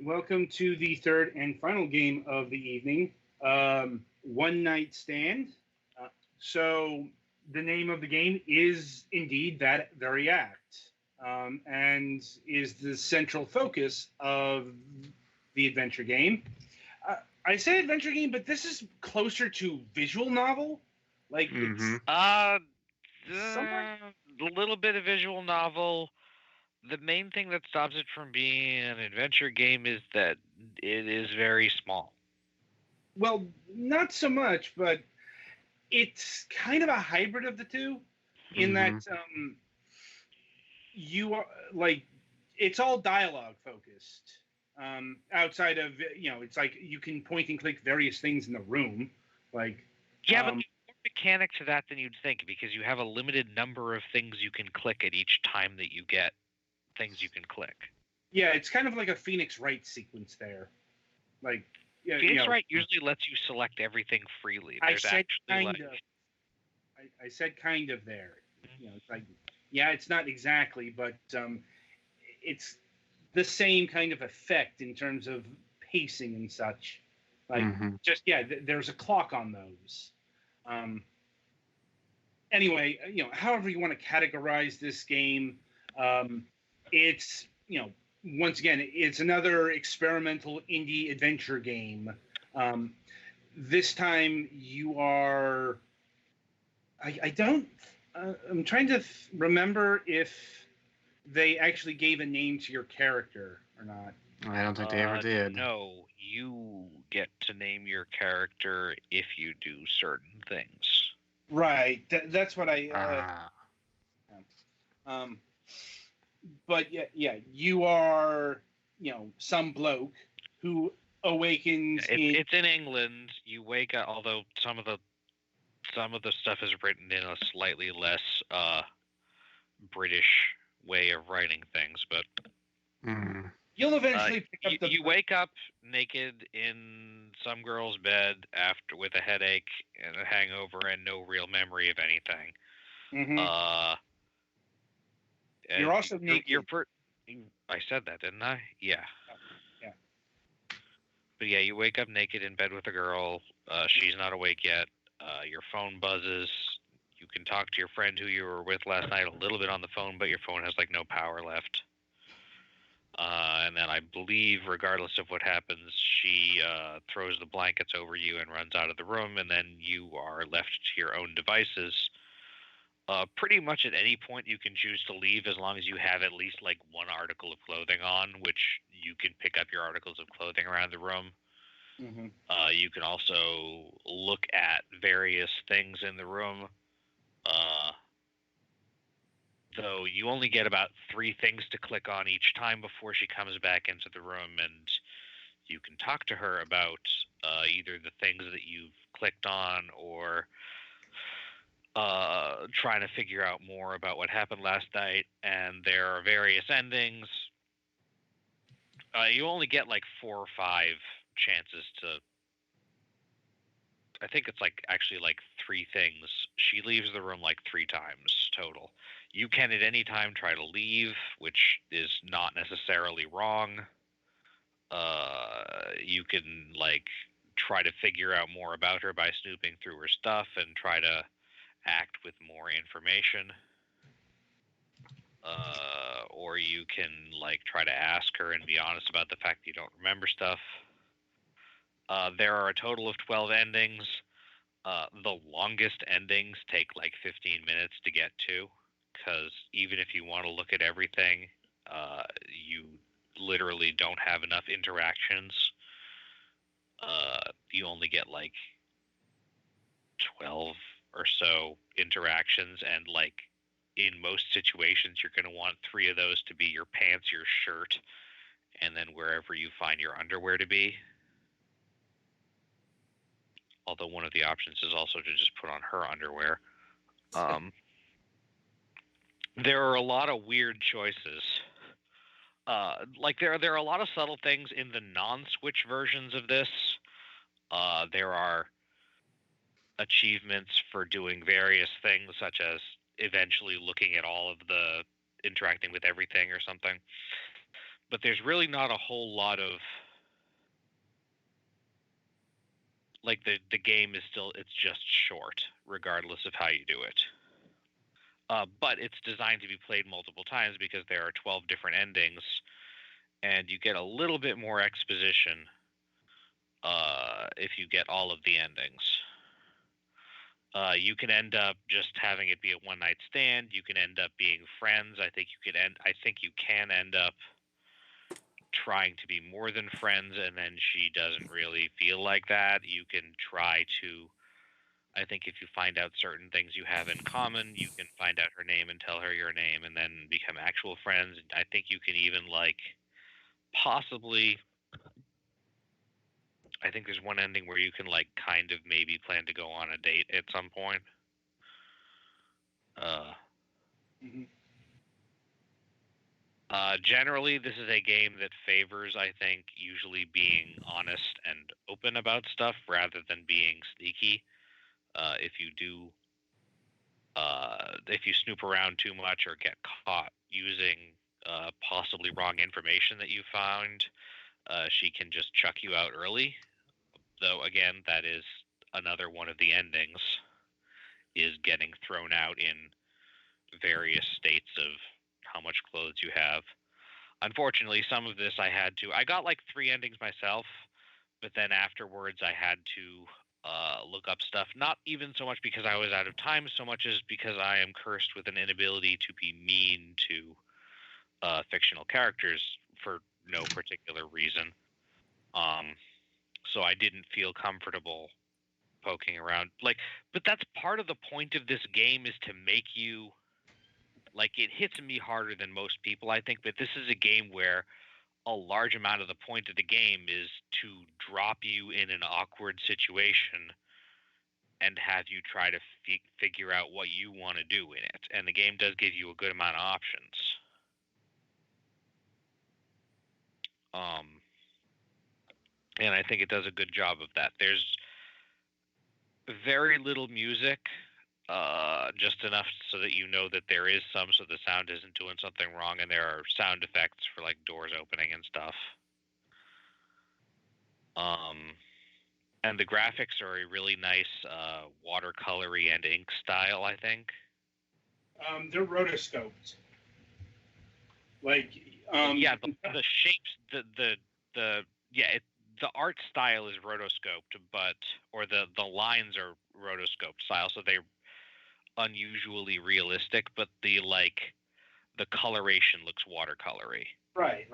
welcome to the third and final game of the evening. One Night Stand. So, the name of the game is indeed that very act, and is the central focus of the adventure game. I say adventure game, but this is closer to visual novel. Like, Mm-hmm. it's somewhere. A little bit of visual novel. The main thing that stops it from being an adventure game is that it is very small. Well, not so much, but it's kind of a hybrid of the two in that you are like it's all dialogue focused, outside of, it's like you can point and click various things in the room, like Yeah, but there's more mechanic to that than you'd think, because you have a limited number of things you can click at each time that you get things you can click. Yeah, it's kind of like a Phoenix Wright sequence there. Like, yeah, Phoenix Wright usually lets you select everything freely. I said kind of. I said kind of there. It's like, yeah, it's not exactly, but it's the same kind of effect in terms of pacing and such. Like, just, there's a clock on those. Anyway, however you want to categorize this game, it's, once again, it's another experimental indie adventure game. This time you are. I don't. I'm trying to remember if they actually gave a name to your character or not. I don't think they ever did. No, you get to name your character if you do certain things. Right. That's what I. But yeah, you are, some bloke who awakens. It's in England. You wake up, although some of the stuff is written in a slightly less British way of writing things, but you'll eventually pick up you wake up naked in some girl's bed with a headache and a hangover and no real memory of anything. Mm-hmm. You're also naked. I said that, didn't I? Yeah. Yeah. But yeah, you wake up naked in bed with a girl. She's not awake yet. Your phone buzzes. You can talk to your friend who you were with last night a little bit on the phone, but your phone has no power left. And then I believe, regardless of what happens, she throws the blankets over you and runs out of the room, and then you are left to your own devices. Pretty much at any point you can choose to leave, as long as you have at least one article of clothing on, which you can pick up your articles of clothing around the room. Mm-hmm. You can also look at various things in the room, though you only get about 3 things to click on each time before she comes back into the room, and you can talk to her about either the things that you've clicked on or trying to figure out more about what happened last night. And there are various endings. You only get 4 or 5 chances to. I think it's actually 3 things. She leaves the room 3 times total. You can at any time try to leave, which is not necessarily wrong. You can try to figure out more about her by snooping through her stuff and try to act with more information. Or you can try to ask her and be honest about the fact that you don't remember stuff. There are a total of 12 endings. The longest endings take 15 minutes to get to, because even if you want to look at everything, you literally don't have enough interactions. You only get 12 or so interactions, and in most situations you're going to want 3 of those to be your pants, your shirt, and then wherever you find your underwear to be. Although one of the options is also to just put on her underwear. There are a lot of weird choices. There are a lot of subtle things in the non-Switch versions of this. There are achievements for doing various things, such as eventually looking at all of the interacting with everything or something. but there's really not a whole lot of like the game is still it's just short regardless of how you do it. But it's designed to be played multiple times because there are 12 different endings, and you get a little bit more exposition if you get all of the endings. You can end up just having it be a one night stand. You can end up being friends. I think you can end up trying to be more than friends, and then she doesn't really feel like that. You can try to. I think if you find out certain things you have in common, you can find out her name and tell her your name, and then become actual friends. I think you can even possibly. I think there's one ending where you can kind of maybe plan to go on a date at some point. Mm-hmm. Generally, this is a game that favors, I think, usually being honest and open about stuff rather than being sneaky. If you snoop around too much or get caught using possibly wrong information that you found, she can just chuck you out early. Though, again, that is another one of the endings, is getting thrown out in various states of how much clothes you have. Unfortunately, some of this I got 3 endings myself, but then afterwards I had to look up stuff, not even so much because I was out of time, so much as because I am cursed with an inability to be mean to fictional characters for no particular reason. So I didn't feel comfortable poking around. But that's part of the point of this game, is to make you, it hits me harder than most people, I think, but this is a game where a large amount of the point of the game is to drop you in an awkward situation and have you try to figure out what you want to do in it. And the game does give you a good amount of options. And I think it does a good job of that. There's very little music, just enough so that you know that there is some, so the sound isn't doing something wrong, and there are sound effects for doors opening and stuff. And the graphics are a really nice watercolory and ink style, I think. They're rotoscoped. Yeah, the shapes, the art style is rotoscoped, or the lines are rotoscoped style, so they're unusually realistic, but the coloration looks watercolory. Right.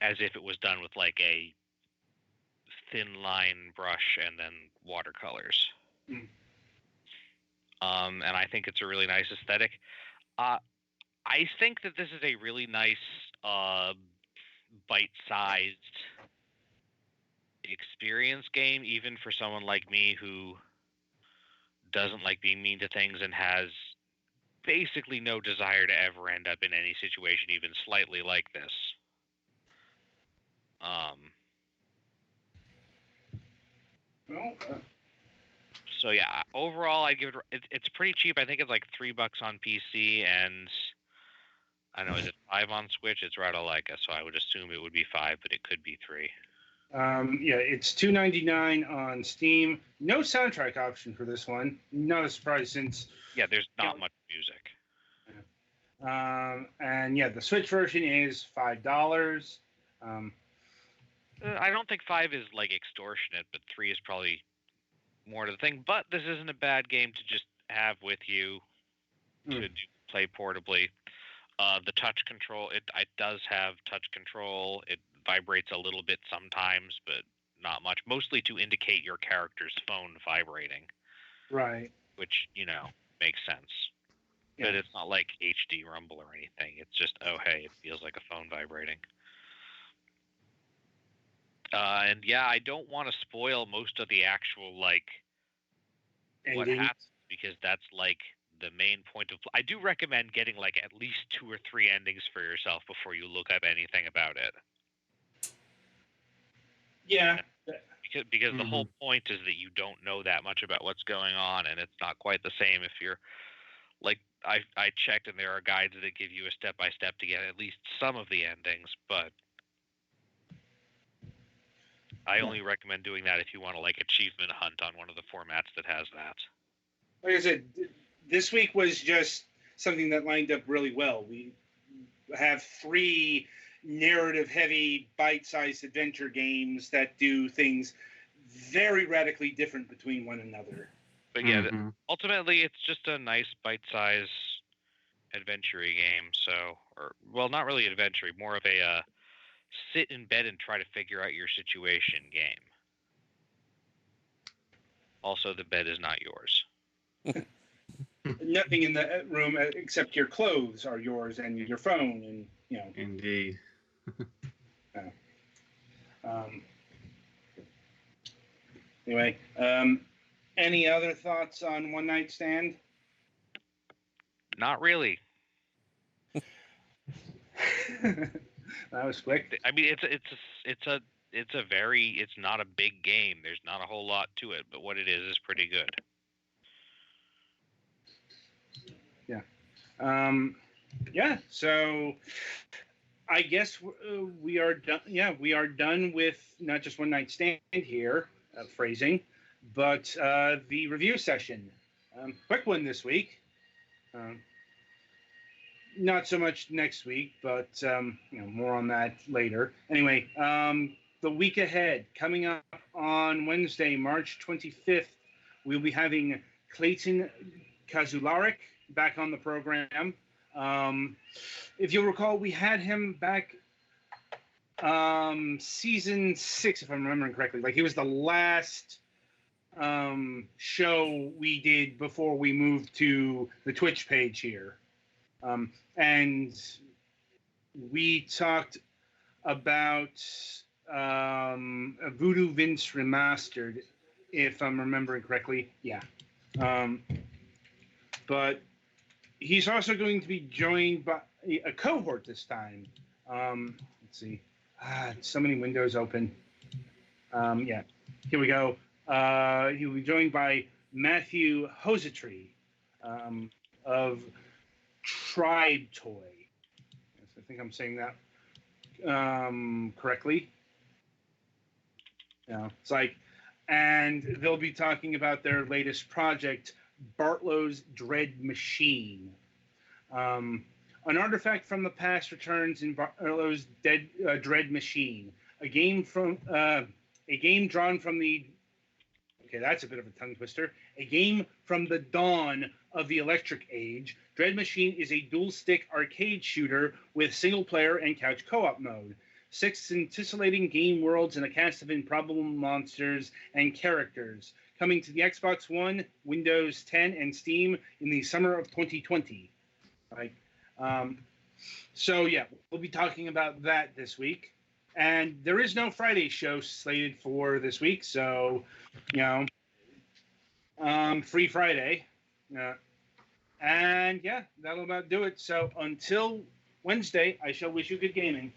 As if it was done with a thin line brush and then watercolors. Mm. And I think it's a really nice aesthetic. I think that this is a really nice bite-sized experience game, even for someone like me who doesn't like being mean to things and has basically no desire to ever end up in any situation even slightly like this. So yeah, overall I'd give it's pretty cheap. I think it's $3 on PC, and I don't know, is it 5 on Switch? It's Ratalaika, so I would assume it would be 5, but it could be 3. Yeah, it's $2.99 on Steam. No soundtrack option for this one. Not a surprise, since there's not much music. And yeah, the Switch version is $5. I don't think 5 is extortionate, but 3 is probably more to the thing. But this isn't a bad game to just have with you to play portably. The touch control, it does have touch control. It vibrates a little bit sometimes, but not much. Mostly to indicate your character's phone vibrating. Right. Which, makes sense. Yeah. But it's not like HD rumble or anything. It's just, oh, hey, it feels like a phone vibrating. And yeah, I don't want to spoil most of the actual, what happens, because that's the main point of. I do recommend getting at least 2 or 3 endings for yourself before you look up anything about it. Yeah. Because the whole point is that you don't know that much about what's going on, and it's not quite the same if you're I checked, and there are guides that give you a step-by-step to get at least some of the endings, but I only recommend doing that if you want to like achievement hunt on one of the formats that has that. Like I said, this week was just something that lined up really well. We have 3 narrative-heavy, bite-sized adventure games that do things very radically different between one another. But yeah, ultimately, it's just a nice bite-sized adventure-y game. So, well, not really adventure, more of a sit in bed and try to figure out your situation game. Also, the bed is not yours. Nothing in the room except your clothes are yours and your phone, and you know. Indeed. Anyway, any other thoughts on One Night Stand? Not really. That was quick. I mean, it's not a big game. There's not a whole lot to it, but what it is pretty good. Yeah. Yeah. So I guess we are done. Yeah, we are done with not just One Night Stand here, phrasing, but the review session. Quick one this week. Not so much next week, but more on that later. Anyway, the week ahead, coming up on Wednesday, March 25th, we'll be having Clayton Kazularik back on the program. If you'll recall, we had him back season 6, if I'm remembering correctly. Like, he was the last show we did before we moved to the Twitch page here. And we talked about Voodoo Vince Remastered, if I'm remembering correctly. Yeah. But he's also going to be joined by a cohort this time. Let's see. So many windows open. Yeah. Here we go. He will be joined by Matthew Hosetry of Tribe Toy. Yes, I think I'm saying that correctly. Yeah, it's like, and they'll be talking about their latest project, Bartlow's Dread Machine. An artifact from the past returns in Bartlow's Dread Machine, a game drawn from the. Okay, that's a bit of a tongue twister. A game from the dawn of the Electric Age. Dread Machine is a dual-stick arcade shooter with single-player and couch co-op mode. 6 scintillating game worlds and a cast of improbable monsters and characters. Coming to the Xbox One, Windows 10, and Steam in the summer of 2020. Right. So, yeah, we'll be talking about that this week. And there is no Friday show slated for this week, so, free Friday. And, yeah, that'll about do it. So, until Wednesday, I shall wish you good gaming.